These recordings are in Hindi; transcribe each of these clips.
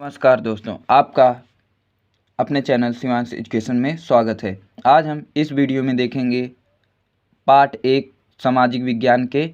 नमस्कार दोस्तों, आपका अपने चैनल शिवांश एजुकेशन में स्वागत है। आज हम इस वीडियो में देखेंगे पार्ट 1 सामाजिक विज्ञान के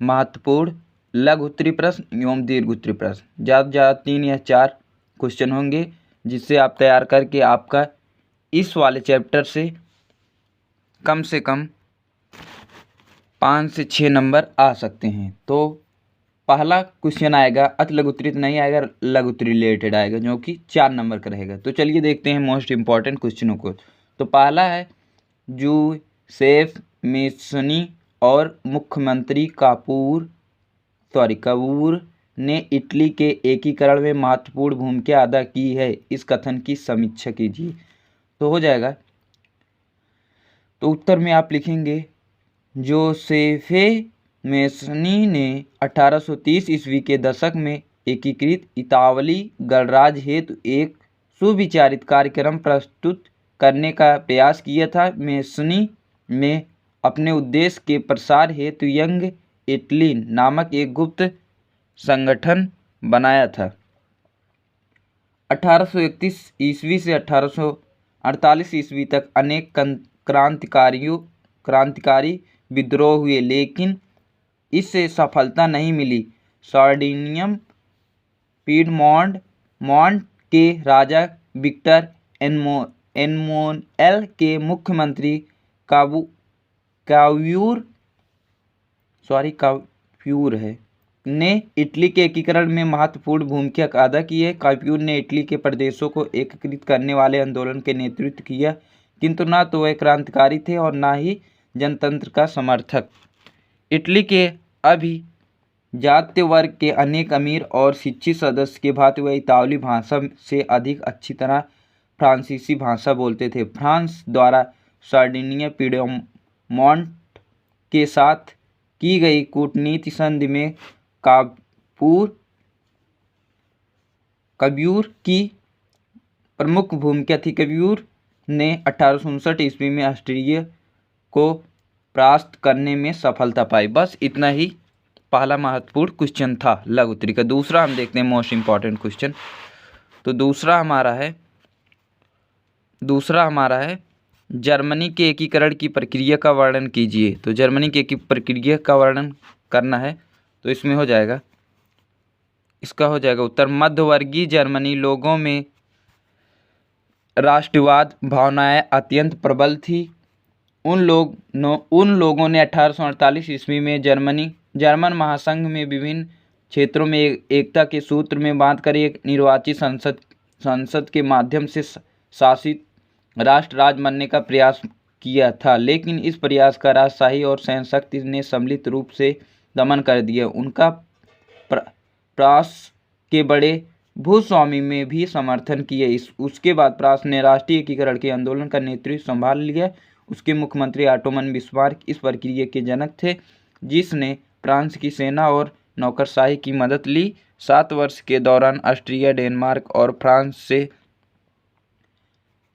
महत्वपूर्ण लघु उत्तरीय प्रश्न एवं दीर्घ उत्तरीय प्रश्न। ज़्यादा से ज़्यादा 3 या 4 क्वेश्चन होंगे, जिससे आप तैयार करके आपका इस वाले चैप्टर से कम 5 से 6 नंबर आ सकते हैं। तो पहला क्वेश्चन आएगा, अति लघु उत्तरीय तो नहीं आएगा, लघु उत्तरीय रिलेटेड आएगा, जो कि 4 नंबर का रहेगा। तो चलिए देखते हैं मोस्ट इम्पॉर्टेंट क्वेश्चनों को। तो पहला है, जूसेफ मेसनी और मुख्यमंत्री कपूर ने इटली के एकीकरण में महत्वपूर्ण भूमिका अदा की है, इस कथन की समीक्षा कीजिए। तो हो जाएगा, तो उत्तर में आप लिखेंगे, जोसेफे मेसनी ने 1830 ईस्वी के दशक में एकीकृत इतावली गणराज्य हेतु एक सुविचारित कार्यक्रम प्रस्तुत करने का प्रयास किया था। मेसनी ने अपने उद्देश्य के प्रसार हेतु यंग इटली नामक एक गुप्त संगठन बनाया था। 1831 ईस्वी से 1848 ईस्वी तक अनेक क्रांतिकारी विद्रोह हुए, लेकिन इससे सफलता नहीं मिली। सार्डिनियम पीडमोंट के राजा विक्टर एनमोनेल के मुख्यमंत्री काव्यूर ने इटली के एकीकरण में महत्वपूर्ण भूमिका अदा की है। काव्यूर ने इटली के प्रदेशों को एकीकृत करने वाले आंदोलन के नेतृत्व किया, किंतु न तो वह क्रांतिकारी थे और न ही जनतंत्र का समर्थक। इटली के अभिजात्य वर्ग के अनेक अमीर और शिक्षित सदस्य के भांति वह इतालवी भाषा से अधिक अच्छी तरह फ्रांसीसी भाषा बोलते थे। फ्रांस द्वारा सार्डिनिया पीडमोंट के साथ की गई कूटनीति संधि में काव्यूर की प्रमुख भूमिका थी। काव्यूर ने 1859 ईस्वी में ऑस्ट्रिया को परास्त करने में सफलता पाई। बस इतना ही पहला महत्वपूर्ण क्वेश्चन था लघु उत्तरीय का। दूसरा हम देखते हैं मोस्ट इम्पॉर्टेंट क्वेश्चन। तो दूसरा हमारा है जर्मनी के एकीकरण की प्रक्रिया का वर्णन कीजिए। तो जर्मनी के प्रक्रिया का वर्णन करना है, तो इसमें हो जाएगा, इसका हो जाएगा उत्तर, मध्यवर्गीय जर्मनी लोगों में राष्ट्रवाद भावनाएं अत्यंत प्रबल थी। उन लोगों ने 1848 ईस्वी में जर्मन महासंघ में विभिन्न क्षेत्रों में एकता के सूत्र में बांधकर एक निर्वाचित संसद के माध्यम से शासित राष्ट्र राज्य बनने का प्रयास किया था, लेकिन इस प्रयास का राजशाही और सहनशक्ति ने सम्मिलित रूप से दमन कर दिया। उनका प्रयास के बड़े भूस्वामी में भी समर्थन किए। उसके बाद प्रास ने राष्ट्रीय एकीकरण के आंदोलन का नेतृत्व संभाल लिया। उसके मुख्यमंत्री ऑटोमन बिस्मार्क इस प्रक्रिया के जनक थे, जिसने फ्रांस की सेना और नौकरशाही की मदद ली। 7 वर्ष के दौरान ऑस्ट्रिया, डेनमार्क और फ्रांस से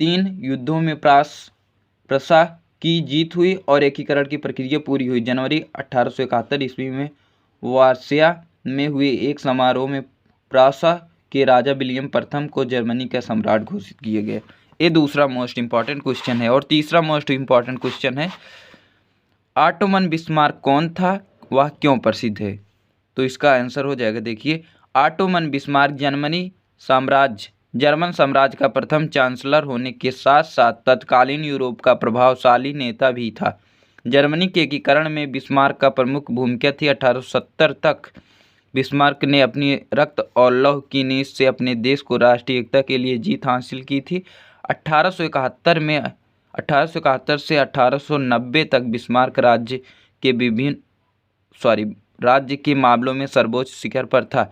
3 युद्धों में प्रसा की जीत हुई और एकीकरण की प्रक्रिया पूरी हुई। जनवरी 1871 ईस्वी में वार्सिया में हुए एक समारोह में प्रासा के राजा विलियम प्रथम को जर्मनी का सम्राट घोषित किया गया। ये दूसरा मोस्ट इम्पॉर्टेंट क्वेश्चन है। और तीसरा मोस्ट इम्पॉर्टेंट क्वेश्चन है, ऑटोमन बिस्मार्क कौन था, वह क्यों प्रसिद्ध है। तो इसका आंसर हो जाएगा, देखिए, ऑटोमन बिस्मार्क जर्मन साम्राज्य का प्रथम चांसलर होने के साथ साथ तत्कालीन यूरोप का प्रभावशाली नेता भी था। जर्मनी के एकीकरण में बिस्मार्क का प्रमुख भूमिका थी। 1870 तक बिस्मार्क ने अपनी रक्त और लौह की नींव से अपने देश को राष्ट्रीय एकता के लिए जीत हासिल की थी। 1871 से 1890 तक बिस्मार्क राज्य के मामलों में सर्वोच्च शिखर पर था।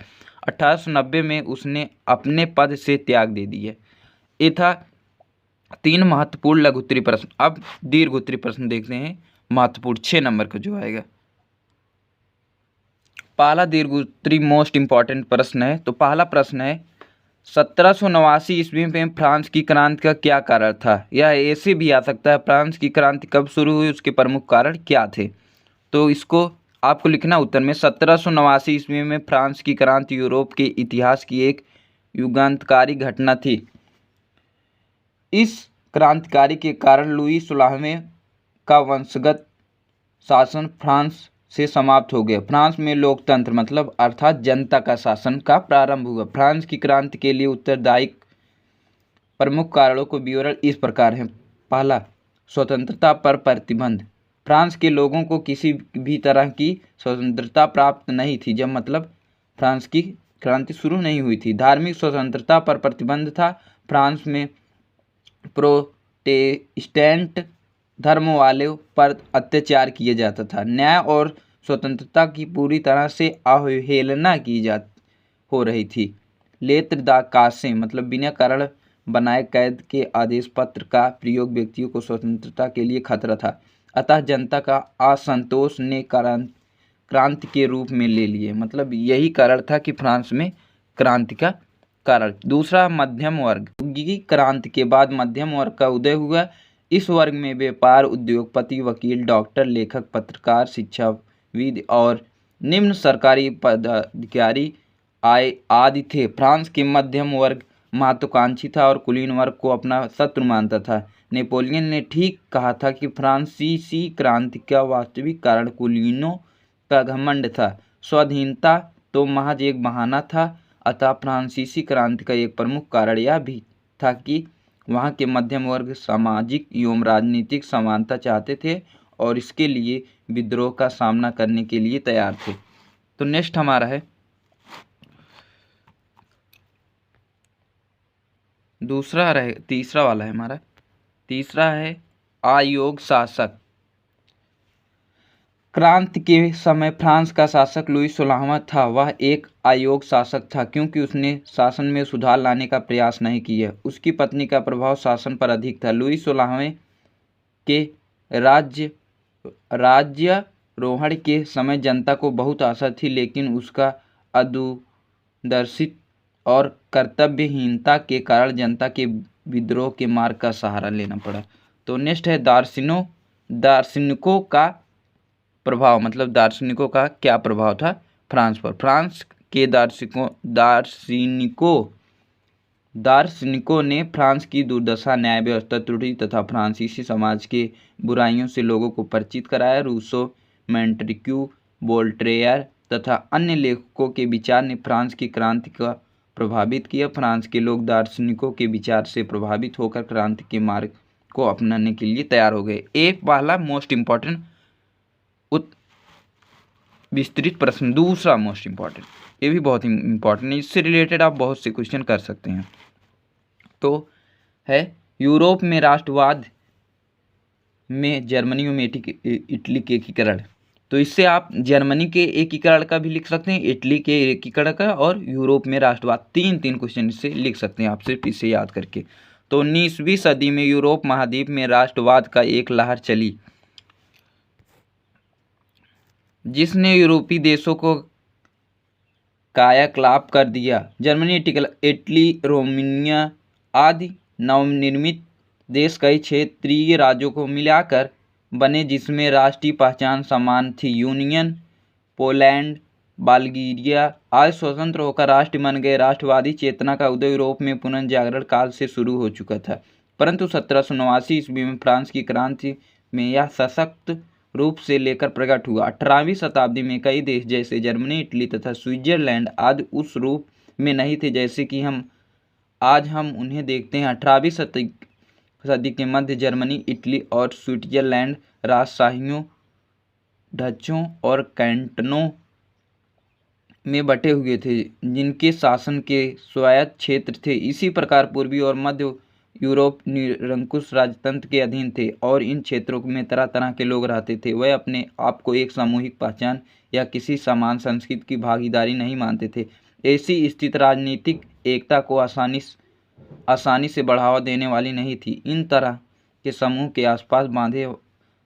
1890 में उसने अपने पद से त्याग दे दिया। ये था 3 महत्वपूर्ण लघु उत्तरीय प्रश्न। अब दीर्घ उत्तरीय प्रश्न देखते हैं, महत्वपूर्ण 6 नंबर का जो आएगा। पहला दीर्घ उत्तरीय मोस्ट इम्पॉर्टेंट प्रश्न है। तो पहला प्रश्न है, 1789 ईस्वी में फ्रांस की क्रांति का क्या कारण था। यह ऐसे भी आ सकता है, फ्रांस की क्रांति कब शुरू हुई, उसके प्रमुख कारण क्या थे। तो इसको आपको लिखना उत्तर में 1789 ईस्वी में फ्रांस की क्रांति यूरोप के इतिहास की एक युगांतकारी घटना थी। इस क्रांतिकारी के कारण लुई 16वें का वंशगत शासन फ्रांस से समाप्त हो गया। फ्रांस में लोकतंत्र मतलब अर्थात जनता का शासन का प्रारंभ हुआ। फ्रांस की क्रांति के लिए उत्तरदायी प्रमुख कारणों को विवरण इस प्रकार है। पहला, स्वतंत्रता पर प्रतिबंध। फ्रांस के लोगों को किसी भी तरह की स्वतंत्रता प्राप्त नहीं थी जब मतलब फ्रांस की क्रांति शुरू नहीं हुई थी। धार्मिक स्वतंत्रता पर प्रतिबंध था। फ्रांस में प्रोटेस्टेंट धर्म वालों पर अत्याचार किया जाता था। न्याय और स्वतंत्रता की पूरी तरह से अवहेलना हो रही थी। लेत्र दा कासे मतलब बिना कारण बनाए कैद के आदेश पत्र का प्रयोग व्यक्तियों को स्वतंत्रता के लिए खतरा था। अतः जनता का असंतोष ने क्रांति के रूप में ले लिए। मतलब यही कारण था कि फ्रांस में क्रांति का कारण। दूसरा, मध्यम वर्ग। औद्योगिक क्रांति के बाद मध्यम वर्ग का उदय हुआ। इस वर्ग में व्यापार, उद्योगपति, वकील, डॉक्टर, लेखक, पत्रकार, शिक्षाविद और निम्न सरकारी पदाधिकारी आदि थे। फ्रांस के मध्यम वर्ग महत्वाकांक्षी था और कुलीन वर्ग को अपना शत्रु मानता था। नेपोलियन ने ठीक कहा था कि फ्रांसीसी क्रांति का वास्तविक कारण कुलीनों का घमंड था, स्वाधीनता तो महज एक बहाना था। अतः फ्रांसीसी क्रांति का एक प्रमुख कारण यह भी था कि वहाँ के मध्यम वर्ग सामाजिक एवं राजनीतिक समानता चाहते थे और इसके लिए विद्रोह का सामना करने के लिए तैयार थे। तो नेक्स्ट हमारा है तीसरा वाला है हमारा। तीसरा है अयोग्य शासक। क्रांति के समय फ्रांस का शासक लुई 16वां था। वह एक अयोग्य शासक था क्योंकि उसने शासन में सुधार लाने का प्रयास नहीं किया। उसकी पत्नी का प्रभाव शासन पर अधिक था। लुई 16वें के राज्यारोहण के समय जनता को बहुत आशा थी, लेकिन उसका अदूरदर्शिता और कर्तव्यहीनता के कारण जनता के विद्रोह के मार्ग का सहारा लेना पड़ा। तो नेक्स्ट है दार्शनिकों का प्रभाव। मतलब दार्शनिकों का क्या प्रभाव था फ्रांस पर। फ्रांस के दार्शनिकों ने फ्रांस की दुर्दशा, न्याय व्यवस्था त्रुटि तथा फ्रांसीसी समाज के बुराइयों से लोगों को परिचित कराया। रूसो, मोंटेस्क्यू, वोल्टेयर तथा अन्य लेखकों के विचार ने फ्रांस की क्रांति का प्रभावित किया। फ्रांस के लोग दार्शनिकों के विचार से प्रभावित होकर क्रांति के मार्ग को अपनाने के लिए तैयार हो गए। एक पहला मोस्ट इम्पॉर्टेंट विस्तृत प्रश्न। दूसरा मोस्ट इम्पॉर्टेंट, ये भी बहुत इम्पॉर्टेंट है, इससे रिलेटेड आप बहुत से क्वेश्चन कर सकते हैं। तो है यूरोप में राष्ट्रवाद में जर्मनी में इटली के एकीकरण। तो इससे आप जर्मनी के एकीकरण का भी लिख सकते हैं, इटली के एकीकरण का और यूरोप में राष्ट्रवाद, तीन क्वेश्चन इससे लिख सकते हैं आप सिर्फ इसे याद करके। तो 19वीं सदी में यूरोप महाद्वीप में राष्ट्रवाद का एक लहर चली जिसने यूरोपीय देशों को कायाकल्प कर दिया। जर्मनी, इटली, रोमानिया आदि नवनिर्मित देश कई क्षेत्रीय राज्यों को मिलाकर बने जिसमें राष्ट्रीय पहचान समान थी। यूनियन, पोलैंड, बल्गारिया आज स्वतंत्र होकर राष्ट्र बन गए। राष्ट्रवादी चेतना का उदय यूरोप में पुनर्जागरण काल से शुरू हो चुका था, परंतु 1789 ईस्वी में फ्रांस की क्रांति में यह सशक्त रूप से लेकर प्रकट हुआ। 18वीं शताब्दी में कई देश जैसे जर्मनी, इटली तथा स्विट्जरलैंड आदि उस रूप में नहीं थे जैसे कि आज हम उन्हें देखते हैं। 18वीं सदी के मध्य जर्मनी, इटली और स्विट्जरलैंड राजशाहियों, डचों और कैंटनों में बटे हुए थे जिनके शासन के स्वायत्त क्षेत्र थे। इसी प्रकार पूर्वी और मध्य यूरोप निरंकुश राजतंत्र के अधीन थे और इन क्षेत्रों में तरह तरह के लोग रहते थे। वह अपने आप को एक सामूहिक पहचान या किसी समान संस्कृति की भागीदारी नहीं मानते थे। ऐसी स्थिति राजनीतिक एकता को आसानी से बढ़ावा देने वाली नहीं थी। इन तरह के समूह के आसपास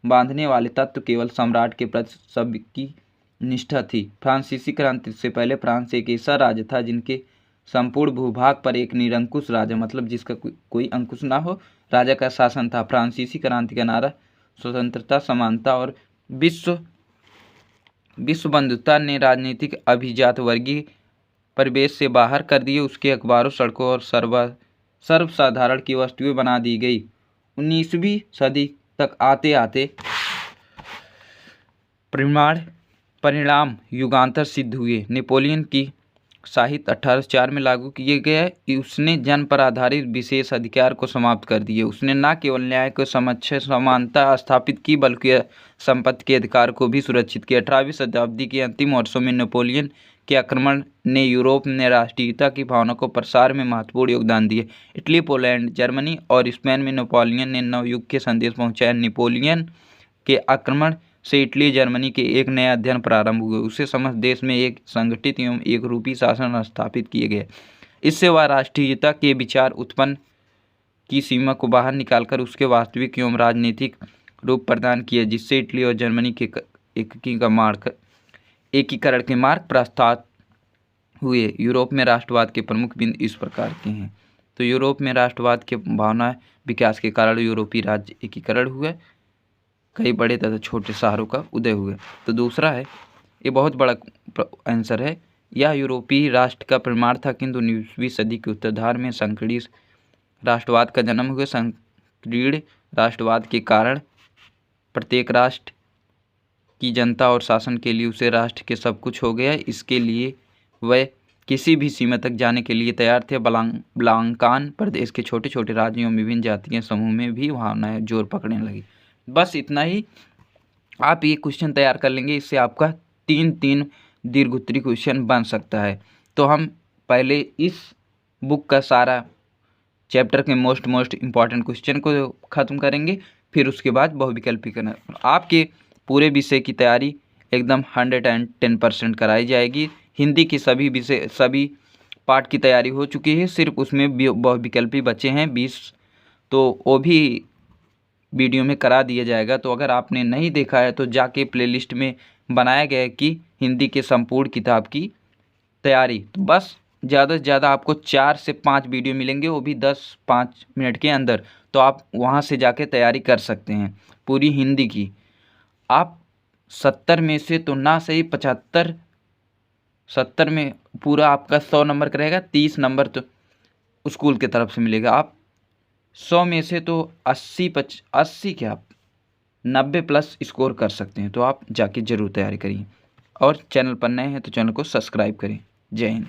बांधने वाले तत्व केवल सम्राट के प्रति सबकी निष्ठा थी। फ्रांसीसी क्रांति से पहले फ्रांस एक ऐसा राज्य था जिनके संपूर्ण भूभाग पर एक निरंकुश राजा मतलब जिसका कोई अंकुश ना हो राजा का शासन था। फ्रांसीसी क्रांति का नारा स्वतंत्रता, समानता और विश्व बंधुता ने राजनीतिक अभिजात वर्गीय परिवेश से बाहर कर दिए। उसके अखबारों, सड़कों और सर्वसाधारण की वस्तुएं बना दी गई। 19वीं सदी तक आते आते परिणाम युगांतर सिद्ध हुए। नेपोलियन की साहित्य 1804 में लागू किए गए। उसने जन पर आधारित विशेष अधिकार को समाप्त कर दिए। उसने न केवल न्याय को समानता स्थापित की बल्कि संपत्ति के अधिकार को भी सुरक्षित किया। 18वीं शताब्दी के अंतिम वर्षों में नेपोलियन के आक्रमण ने यूरोप में राष्ट्रीयता की भावना को प्रसार में महत्वपूर्ण योगदान दिया। इटली, पोलैंड, जर्मनी और स्पेन में नेपोलियन ने नवयुग के संदेश पहुंचाया। नेपोलियन के आक्रमण से इटली, जर्मनी के एक नया अध्ययन प्रारंभ हुए। उसे समस्त देश में एक संगठित एवं एक रूपी शासन स्थापित किए गए। इससे वह राष्ट्रीयता के विचार उत्पन्न की सीमा को बाहर निकालकर उसके वास्तविक एवं राजनीतिक रूप प्रदान किया, जिससे इटली और जर्मनी के एकीकरण के मार्ग प्रशस्त हुए। यूरोप में राष्ट्रवाद के प्रमुख बिंदु इस प्रकार के हैं। तो यूरोप में राष्ट्रवाद के भावना विकास के कारण यूरोपीय राज्य एकीकरण हुए, कई बड़े तथा छोटे शहरों का उदय हुए। तो दूसरा है, ये बहुत बड़ा आंसर है, यह यूरोपीय राष्ट्र का प्रमाण था, किंतु 19वीं सदी के उत्तरार्ध में संकीर्ण राष्ट्रवाद का जन्म हुआ। संकीर्ण राष्ट्रवाद के कारण प्रत्येक राष्ट्र की जनता और शासन के लिए उसे राष्ट्र के सब कुछ हो गया। इसके लिए वह किसी भी सीमा तक जाने के लिए तैयार थे। बाल्कान प्रदेश के छोटे छोटे राज्यों में विभिन्न जातीय समूह में भी भावनाएं जोर पकड़ने लगी। बस इतना ही, आप ये क्वेश्चन तैयार कर लेंगे, इससे आपका 3 दीर्घोत्तरीय क्वेश्चन बन सकता है। तो हम पहले इस बुक का सारा चैप्टर के मोस्ट इम्पॉर्टेंट क्वेश्चन को ख़त्म करेंगे, फिर उसके बाद बहुविकल्पी करना। आपके पूरे विषय की तैयारी एकदम 110% कराई जाएगी। हिंदी की सभी पाठ की तैयारी हो चुकी है, सिर्फ उसमें बहुविकल्पी बचे हैं 20, तो वो भी वीडियो में करा दिया जाएगा। तो अगर आपने नहीं देखा है तो जाके प्लेलिस्ट में बनाया गया है कि हिंदी के संपूर्ण किताब की तैयारी। तो बस ज़्यादा से ज़्यादा आपको 4 से 5 वीडियो मिलेंगे, वो भी 10-5 मिनट के अंदर। तो आप वहाँ से जाके तैयारी कर सकते हैं पूरी हिंदी की। आप 70 में से तो ना सही 70 में पूरा आपका 100 नंबर का रहेगा, 30 नंबर तो स्कूल की तरफ से मिलेगा। आप 100 में से तो 80 क्या आप 90+ स्कोर कर सकते हैं। तो आप जाके ज़रूर तैयारी करिए, और चैनल पर नए हैं तो चैनल को सब्सक्राइब करें। जय हिंद।